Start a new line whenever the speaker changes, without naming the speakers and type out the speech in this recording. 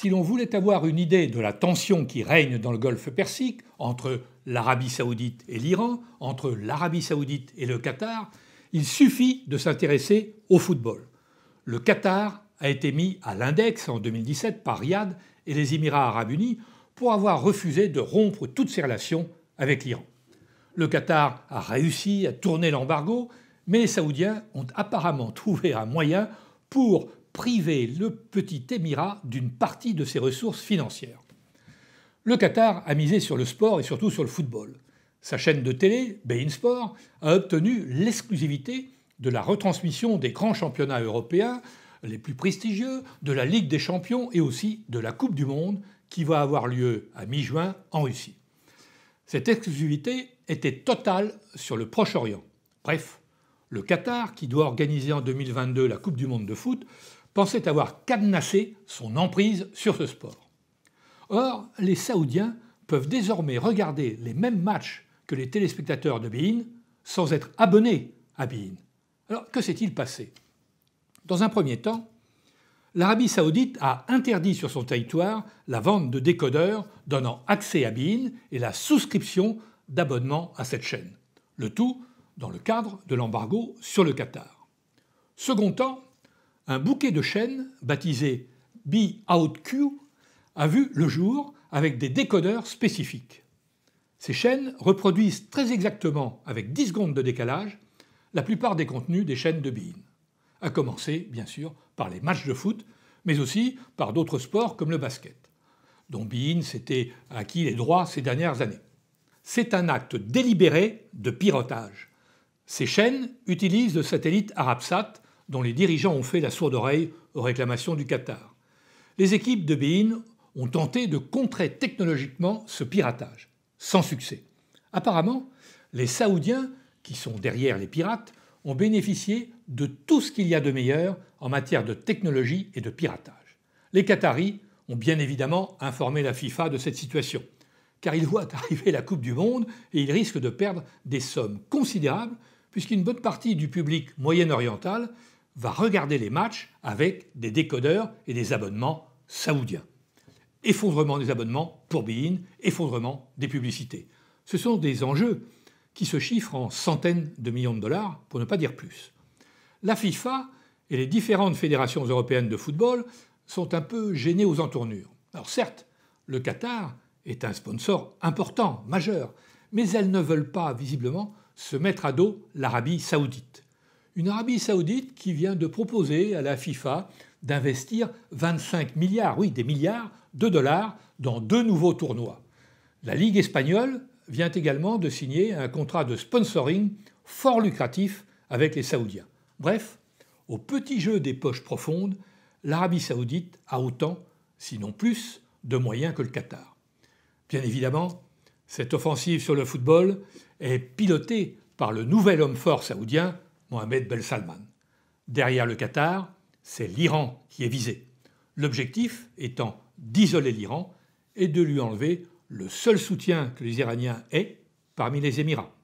Si l'on voulait avoir une idée de la tension qui règne dans le Golfe Persique entre l'Arabie saoudite et l'Iran, entre l'Arabie saoudite et le Qatar, il suffit de s'intéresser au football. Le Qatar a été mis à l'index en 2017 par Riyad et les Émirats arabes unis pour avoir refusé de rompre toutes ses relations avec l'Iran. Le Qatar a réussi à tourner l'embargo, mais les Saoudiens ont apparemment trouvé un moyen pour priver le petit émirat d'une partie de ses ressources financières. Le Qatar a misé sur le sport et surtout sur le football. Sa chaîne de télé, beIN Sport, a obtenu l'exclusivité de la retransmission des grands championnats européens les plus prestigieux, de la Ligue des champions et aussi de la Coupe du Monde qui va avoir lieu à mi-juin en Russie. Cette exclusivité était totale sur le Proche-Orient. Bref, le Qatar, qui doit organiser en 2022 la Coupe du Monde de foot, pensait avoir cadenassé son emprise sur ce sport. Or, les Saoudiens peuvent désormais regarder les mêmes matchs que les téléspectateurs de beIN sans être abonnés à beIN. Alors, que s'est-il passé ? Dans un premier temps, l'Arabie saoudite a interdit sur son territoire la vente de décodeurs donnant accès à beIN et la souscription d'abonnements à cette chaîne. Le tout dans le cadre de l'embargo sur le Qatar. Second temps, un bouquet de chaînes baptisé BeOutQ a vu le jour avec des décodeurs spécifiques. Ces chaînes reproduisent très exactement, avec 10 secondes de décalage, la plupart des contenus des chaînes de beIN. À commencer, bien sûr, par les matchs de foot, mais aussi par d'autres sports comme le basket, dont beIN s'était acquis les droits ces dernières années. C'est un acte délibéré de piratage. Ces chaînes utilisent le satellite Arabsat, dont les dirigeants ont fait la sourde oreille aux réclamations du Qatar. Les équipes de beIN ont tenté de contrer technologiquement ce piratage, sans succès. Apparemment, les Saoudiens, qui sont derrière les pirates, ont bénéficié de tout ce qu'il y a de meilleur en matière de technologie et de piratage. Les Qataris ont bien évidemment informé la FIFA de cette situation, car ils voient arriver la Coupe du Monde et ils risquent de perdre des sommes considérables puisqu'une bonne partie du public moyen-oriental va regarder les matchs avec des décodeurs et des abonnements saoudiens. Effondrement des abonnements pour beIN, effondrement des publicités. Ce sont des enjeux qui se chiffrent en centaines de millions de dollars, pour ne pas dire plus. La FIFA et les différentes fédérations européennes de football sont un peu gênées aux entournures. Alors certes, le Qatar est un sponsor important, majeur, mais elles ne veulent pas, visiblement, se mettre à dos l'Arabie saoudite. Une Arabie saoudite qui vient de proposer à la FIFA d'investir 25 milliards, oui des milliards, de dollars dans 2 nouveaux tournois. La Ligue espagnole vient également de signer un contrat de sponsoring fort lucratif avec les Saoudiens. Bref, au petit jeu des poches profondes, l'Arabie saoudite a autant, sinon plus, de moyens que le Qatar. Bien évidemment, cette offensive sur le football est pilotée par le nouvel homme fort saoudien, Mohammed Ben Salman. Derrière le Qatar, c'est l'Iran qui est visé. L'objectif étant d'isoler l'Iran et de lui enlever le seul soutien que les Iraniens aient parmi les Émirats.